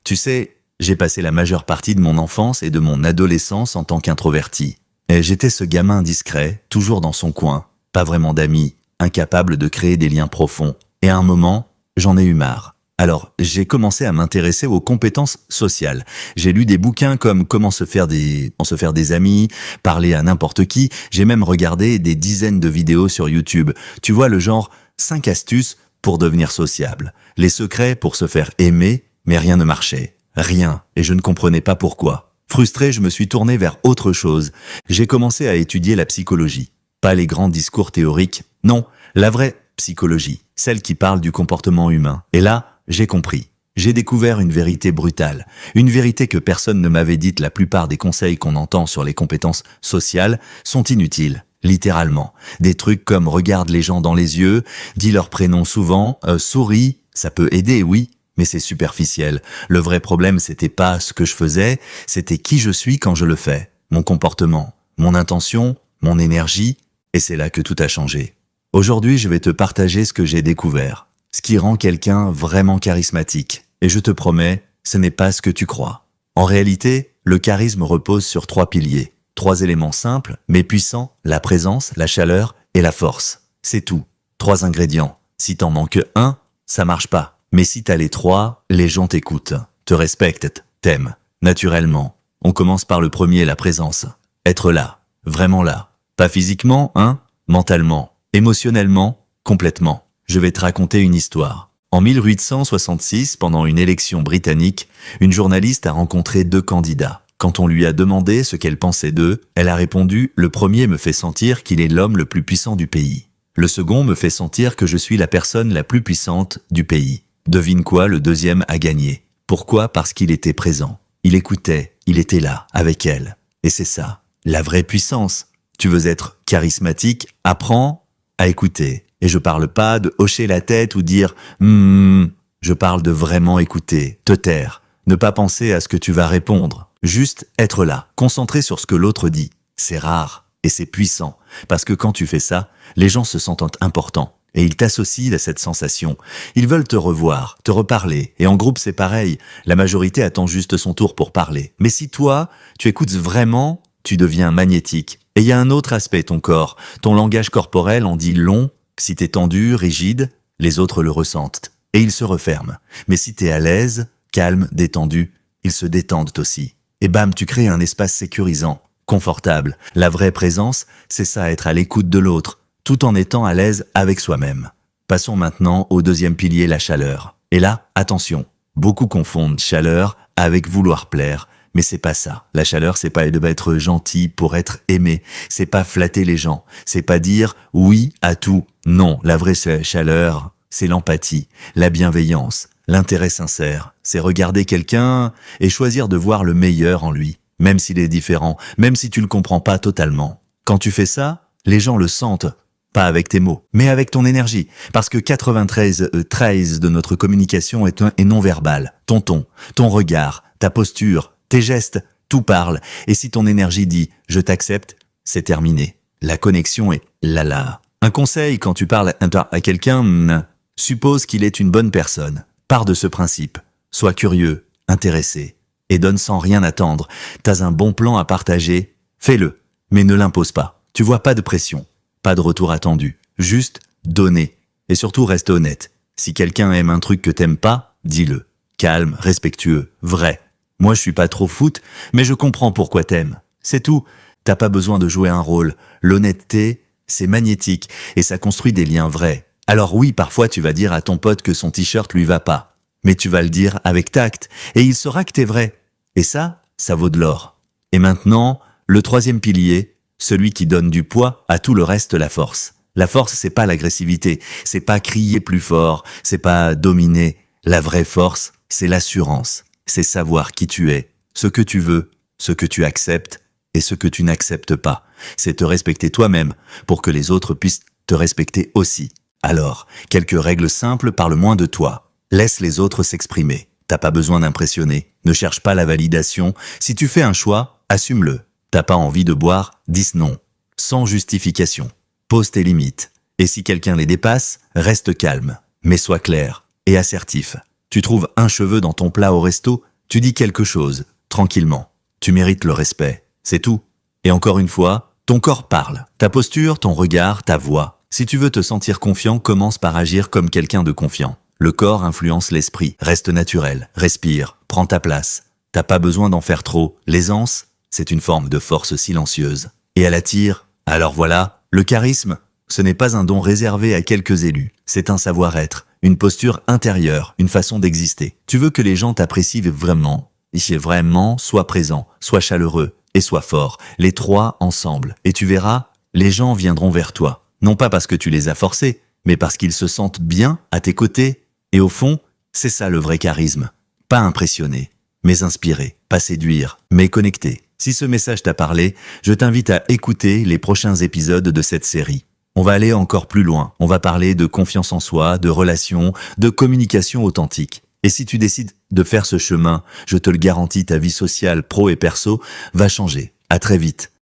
Tu sais, j'ai passé la majeure partie de mon enfance et de mon adolescence en tant qu'introverti. Et j'étais ce gamin discret, toujours dans son coin, pas vraiment d'amis, incapable de créer des liens profonds. Et à un moment, j'en ai eu marre. Alors, j'ai commencé à m'intéresser aux compétences sociales. J'ai lu des bouquins comme Comment se faire des amis, parler à n'importe qui. J'ai même regardé des dizaines de vidéos sur YouTube. Tu vois le genre 5 astuces pour devenir sociable. Les secrets pour se faire aimer, mais rien ne marchait. Rien. Et je ne comprenais pas pourquoi. Frustré, je me suis tourné vers autre chose. J'ai commencé à étudier la psychologie. Pas les grands discours théoriques. Non, la vraie psychologie. Celle qui parle du comportement humain. Et là, j'ai compris. J'ai découvert une vérité brutale. Une vérité que personne ne m'avait dite. La plupart des conseils qu'on entend sur les compétences sociales sont inutiles. Littéralement. Des trucs comme regarde les gens dans les yeux, dis leur prénom souvent, souris, ça peut aider, oui, mais c'est superficiel. Le vrai problème, c'était pas ce que je faisais, c'était qui je suis quand je le fais. Mon comportement, mon intention, mon énergie, et c'est là que tout a changé. Aujourd'hui, je vais te partager ce que j'ai découvert. Ce qui rend quelqu'un vraiment charismatique. Et je te promets, ce n'est pas ce que tu crois. En réalité, le charisme repose sur 3 piliers. 3 éléments simples, mais puissants, la présence, la chaleur et la force. C'est tout. 3 ingrédients. Si t'en manques un, ça marche pas. Mais si t'as les 3, les gens t'écoutent, te respectent, t'aiment. Naturellement. On commence par le premier, la présence. Être là. Vraiment là. Pas physiquement, hein? Mentalement. Émotionnellement, complètement. Je vais te raconter une histoire. En 1866, pendant une élection britannique, une journaliste a rencontré 2 candidats. Quand on lui a demandé ce qu'elle pensait d'eux, elle a répondu « Le premier me fait sentir qu'il est l'homme le plus puissant du pays. Le second me fait sentir que je suis la personne la plus puissante du pays. » Devine quoi, le deuxième a gagné. Pourquoi? Parce qu'il était présent. Il écoutait, il était là, avec elle. Et c'est ça, la vraie puissance. Tu veux être charismatique? Apprends à écouter. Et je parle pas de hocher la tête ou dire « Je parle de vraiment écouter, te taire, ne pas penser à ce que tu vas répondre. Juste être là, concentré sur ce que l'autre dit. C'est rare et c'est puissant. Parce que quand tu fais ça, les gens se sentent importants. Et ils t'associent à cette sensation. Ils veulent te revoir, te reparler. Et en groupe, c'est pareil. La majorité attend juste son tour pour parler. Mais si toi, tu écoutes vraiment, tu deviens magnétique. Et il y a un autre aspect, ton corps. Ton langage corporel en dit long. Si t'es tendu, rigide, les autres le ressentent. Et ils se referment. Mais si t'es à l'aise, calme, détendu, ils se détendent aussi. Et bam, tu crées un espace sécurisant, confortable. La vraie présence, c'est ça, être à l'écoute de l'autre, tout en étant à l'aise avec soi-même. Passons maintenant au deuxième pilier, la chaleur. Et là, attention, beaucoup confondent chaleur avec vouloir plaire. Mais c'est pas ça. La chaleur, c'est pas être gentil pour être aimé. C'est pas flatter les gens. C'est pas dire oui à tout. Non, la vraie chaleur, c'est l'empathie, la bienveillance, l'intérêt sincère. C'est regarder quelqu'un et choisir de voir le meilleur en lui, même s'il est différent, même si tu le comprends pas totalement. Quand tu fais ça, les gens le sentent. Pas avec tes mots, mais avec ton énergie. Parce que 93 de notre communication est non-verbal. Ton ton, ton regard, ta posture, tes gestes, tout parle. Et si ton énergie dit « je t'accepte », c'est terminé. La connexion est là. Un conseil quand tu parles à quelqu'un, suppose qu'il est une bonne personne. Pars de ce principe. Sois curieux, intéressé. Et donne sans rien attendre. T'as un bon plan à partager, fais-le. Mais ne l'impose pas. Tu vois, pas de pression. Pas de retour attendu. Juste donner. Et surtout, reste honnête. Si quelqu'un aime un truc que t'aimes pas, dis-le. Calme, respectueux, vrai. Moi, je suis pas trop foot, mais je comprends pourquoi t'aimes. C'est tout. T'as pas besoin de jouer un rôle. L'honnêteté, c'est magnétique et ça construit des liens vrais. Alors oui, parfois tu vas dire à ton pote que son t-shirt lui va pas. Mais tu vas le dire avec tact et il saura que t'es vrai. Et ça vaut de l'or. Et maintenant, le troisième pilier, celui qui donne du poids à tout le reste, la force. La force, c'est pas l'agressivité, c'est pas crier plus fort, c'est pas dominer. La vraie force, c'est l'assurance. C'est savoir qui tu es, ce que tu veux, ce que tu acceptes et ce que tu n'acceptes pas. C'est te respecter toi-même pour que les autres puissent te respecter aussi. Alors, quelques règles simples, parle moins de toi. Laisse les autres s'exprimer. T'as pas besoin d'impressionner. Ne cherche pas la validation. Si tu fais un choix, assume-le. T'as pas envie de boire, dis non. Sans justification. Pose tes limites. Et si quelqu'un les dépasse, reste calme. Mais sois clair et assertif. Tu trouves un cheveu dans ton plat au resto, Tu dis quelque chose, tranquillement. Tu mérites le respect. C'est tout. Et encore une fois, ton corps parle. Ta posture, ton regard, ta voix. Si tu veux te sentir confiant, commence par agir comme quelqu'un de confiant. Le corps influence l'esprit. Reste naturel, respire, prends ta place. T'as pas besoin d'en faire trop. L'aisance, c'est une forme de force silencieuse. Et elle attire. Alors voilà, le charisme, ce n'est pas un don réservé à quelques élus. C'est un savoir-être, une posture intérieure, une façon d'exister. Tu veux que les gens t'apprécient vraiment. Sois présent, sois chaleureux et sois fort. Les trois ensemble. Et tu verras, les gens viendront vers toi. Non pas parce que tu les as forcés, mais parce qu'ils se sentent bien à tes côtés. Et au fond, c'est ça le vrai charisme. Pas impressionner, mais inspirer. Pas séduire, mais connecter. Si ce message t'a parlé, je t'invite à écouter les prochains épisodes de cette série. On va aller encore plus loin. On va parler de confiance en soi, de relations, de communication authentique. Et si tu décides de faire ce chemin, je te le garantis, ta vie sociale, pro et perso, va changer. À très vite.